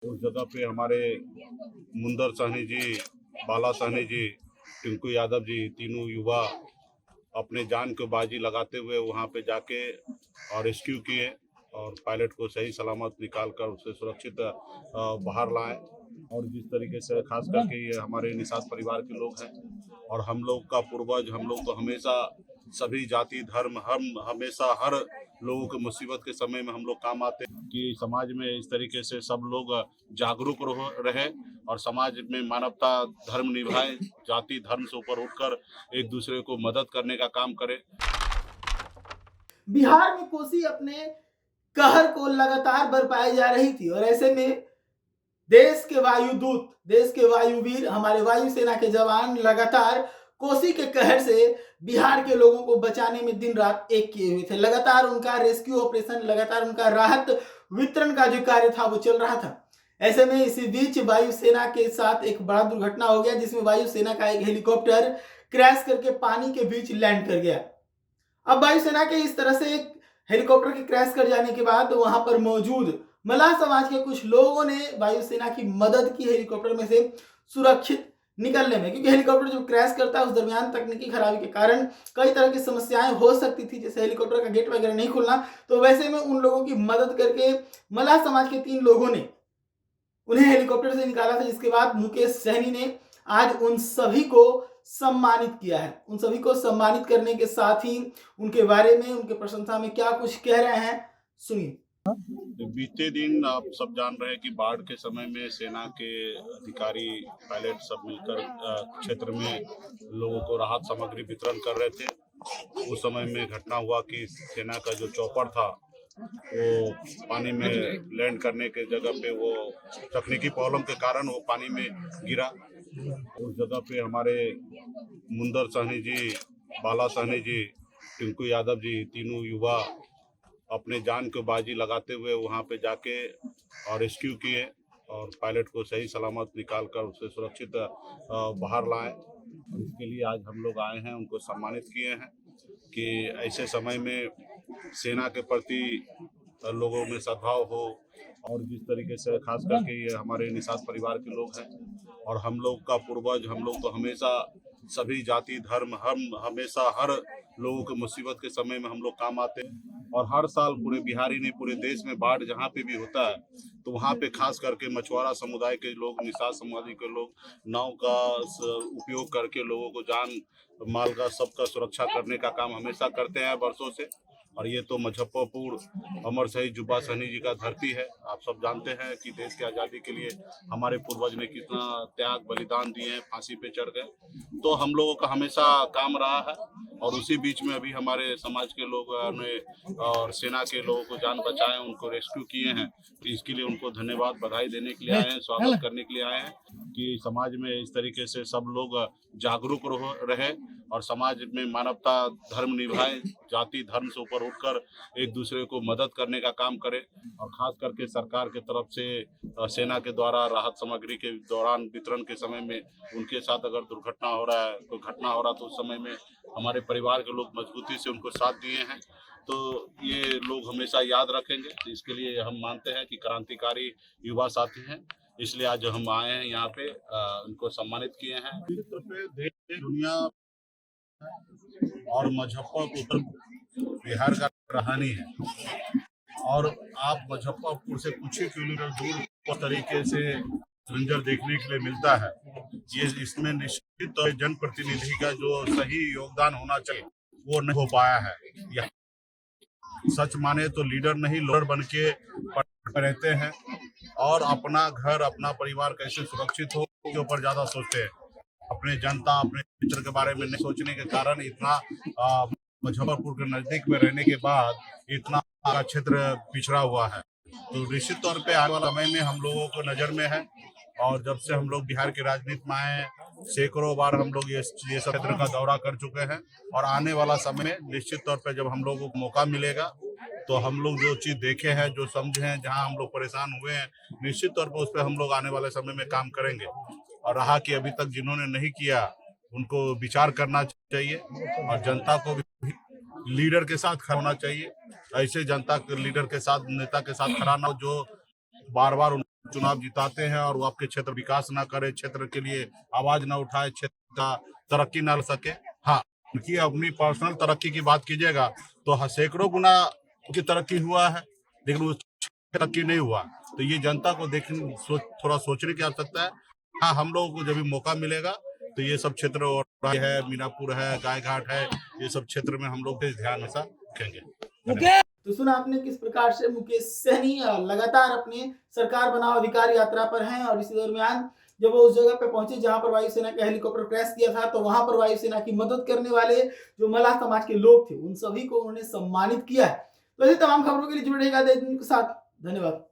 उस जगह पे हमारे मुंदर सहनी जी, बाला सहनी जी, टिंकू यादव जी, तीनों युवा अपने जान को बाजी लगाते हुए वहां पे जाके और रेस्क्यू किए और पायलट को सही सलामत निकाल कर उसे सुरक्षित बाहर लाए। और जिस तरीके से खास करके ये हमारे निषाद परिवार के लोग हैं और हम लोग का पूर्वज, हम लोग तो हमेशा सभी जाति धर्म हम हमेशा हर लोगों के मुसीबत के समय में हम लोग काम आते हैं कि समाज में इस तरीके से सब लोग जागरूक रहे और समाज में मानवता धर्म निभाए, जाति धर्म से ऊपर उठकर एक दूसरे को मदद करने का काम करें। बिहार में कोसी अपने कहर को लगातार बरपाई जा रही थी और ऐसे में देश के वायुदूत, देश के वायुवीर, हमारे वायुसेना के जवान लगातार कोसी के कहर से बिहार के लोगों को बचाने में दिन रात एक किए हुए थे। लगातार उनका रेस्क्यू ऑपरेशन, लगातार उनका राहत वितरण का जो कार्य था वो चल रहा था। ऐसे में इसी बीच वायुसेना के साथ एक बड़ा दुर्घटना हो गया जिसमें वायुसेना का एक हेलीकॉप्टर क्रैश करके पानी के बीच लैंड कर गया। अब वायुसेना के इस तरह से एक हेलीकॉप्टर के क्रैश कर जाने के बाद वहां पर मौजूद मल्लाह समाज के कुछ लोगों ने वायुसेना की मदद की हेलीकॉप्टर में से सुरक्षित निकलने में, क्योंकि हेलीकॉप्टर जब क्रैश करता है उस दरमियान तकनीकी खराबी के कारण कई तरह की समस्याएं हो सकती थी, जैसे हेलीकॉप्टर का गेट वगैरह नहीं खुलना। तो वैसे में उन लोगों की मदद करके मल्लाह समाज के 3 लोगों ने उन्हें हेलीकॉप्टर से निकाला था, जिसके बाद मुकेश सहनी ने आज उन सभी को सम्मानित किया है। उन सभी को सम्मानित करने के साथ ही उनके बारे में, उनके प्रशंसा में क्या कुछ कह रहे हैं, सुनिए। बीते दिन आप सब जान रहे हैं कि बाढ़ के समय में सेना के अधिकारी, पायलट सब मिलकर क्षेत्र में लोगों को राहत सामग्री वितरण कर रहे थे। उस समय में घटना हुआ कि सेना का जो चॉपर था वो पानी में लैंड करने के जगह पे वो तकनीकी प्रॉब्लम के कारण वो पानी में गिरा। उस जगह पे हमारे मुंदर सहनी जी, बाला सहनी जी, टिंकू यादव जी, तीनों युवा अपने जान को बाजी लगाते हुए वहां पे जाके और रेस्क्यू किए और पायलट को सही सलामत निकाल कर उसे सुरक्षित बाहर लाए। और इसके लिए आज हम लोग आए हैं, उनको सम्मानित किए हैं कि ऐसे समय में सेना के प्रति लोगों में सद्भाव हो। और जिस तरीके से खास करके ये हमारे निषाद परिवार के लोग हैं और हम लोग का पूर्वज, हम लोग तो हमेशा सभी जाति धर्म हम हमेशा हर लोगों के मुसीबत के समय में हम लोग काम आते हैं। और हर साल पूरे बिहार ही नहीं पूरे देश में बाढ़ जहाँ पे भी होता है तो वहाँ पे खास करके मछुआरा समुदाय के लोग, निषाद समाज के लोग नाव का उपयोग करके लोगों को जान माल का सबका सुरक्षा करने का काम हमेशा करते हैं वर्षों से। और ये तो मुजफ्फरपुर अमर शहीद जुब्बा सहनी जी का धरती है। आप सब जानते हैं कि देश की आज़ादी के लिए हमारे पूर्वज ने कितना त्याग बलिदान दिए हैं, फांसी पे चढ़ गए। तो हम लोगों का हमेशा काम रहा है और उसी बीच में अभी हमारे समाज के लोग ने और सेना के लोगों को जान बचाए, उनको रेस्क्यू किए हैं। तो इसके लिए उनको धन्यवाद, बधाई देने के लिए आए हैं, स्वागत करने के लिए आए हैं कि समाज में इस तरीके से सब लोग जागरूक रहे और समाज में मानवता धर्म निभाए, जाति धर्म से ऊपर उठकर एक दूसरे को मदद करने का काम करें। और खास करके सरकार के तरफ से सेना के द्वारा राहत सामग्री के दौरान वितरण के समय में उनके साथ अगर दुर्घटना हो रहा है, कोई घटना हो रहा है तो उस समय में हमारे परिवार के लोग मजबूती से उनको साथ दिए हैं। तो ये लोग हमेशा याद रखेंगे। तो इसके लिए हम मानते हैं कि क्रांतिकारी युवा साथी हैं, इसलिए आज हम आए हैं यहाँ पे उनको सम्मानित किए हैं। देश दुनिया और मुजफ्फरपुर बिहार का राजधानी है और आप मुजफ्फरपुर से कुछ ही किलोमीटर दूर उस तरीके से मंजर देखने के लिए मिलता है। ये इसमें निश्चित तौर जनप्रतिनिधि का जो सही योगदान होना चाहिए वो नहीं हो पाया है। यह सच माने तो लीडर नहीं लोडर बन के रहते हैं और अपना घर अपना परिवार कैसे सुरक्षित हो के ऊपर ज्यादा सोचते हैं। अपने जनता अपने फ्यूचर के बारे में नहीं सोचने के कारण इतना मुजफ्फरपुर के नजदीक में रहने के बाद इतना क्षेत्र पिछड़ा हुआ है। तो निश्चित तौर पे आने वाले समय में हम लोगों को नजर में है और जब से हम लोग बिहार की राजनीति में आए हैं सैकड़ों बार हम लोग ये सब क्षेत्र का दौरा कर चुके हैं और आने वाला समय में निश्चित तौर पे जब हम लोगों को मौका मिलेगा तो हम लोग जो चीज देखे हैं, जो समझे हैं, जहां हम लोग परेशान हुए हैं, निश्चित तौर पर उस पर हम लोग आने वाले समय में काम करेंगे। और रहा कि अभी तक जिन्होंने नहीं किया उनको विचार करना चाहिए और जनता को भी लीडर के साथ खड़ा होना चाहिए। ऐसे जनता के लीडर के साथ, नेता के साथ खड़ा ना हो जो बार बार चुनाव जिताते हैं और वो आपके क्षेत्र विकास ना करे, क्षेत्र के लिए आवाज ना उठाए, क्षेत्र का तरक्की ना ला सके। हाँ, उनकी अपनी पर्सनल तरक्की की बात कीजिएगा तो सैकड़ों गुना की तरक्की हुआ है, लेकिन उस तरक्की नहीं हुआ। तो ये जनता को थोड़ा सोचने की आवश्यकता है। हाँ, हम लोगों को जब भी मौका मिलेगा तो ये सब क्षेत्र और है, मीनापुर है, गायघाट है, ये सब क्षेत्र में हम लोग ध्यान हमेशा रखेंगे। तो सुना आपने किस प्रकार से मुकेश सहनी लगातार अपने सरकार बनाओ अधिकार यात्रा पर हैं और इसी दरमियान जब वो उस जगह पे पहुंचे जहां पर वायुसेना का हेलीकॉप्टर क्रैश किया था तो वहां पर वायुसेना की मदद करने वाले जो मल्लाह समाज के लोग थे उन सभी को उन्होंने सम्मानित किया है। तो ऐसी तमाम खबरों के लिए जुड़े रहिएगा देश न्यूज़ के साथ। धन्यवाद।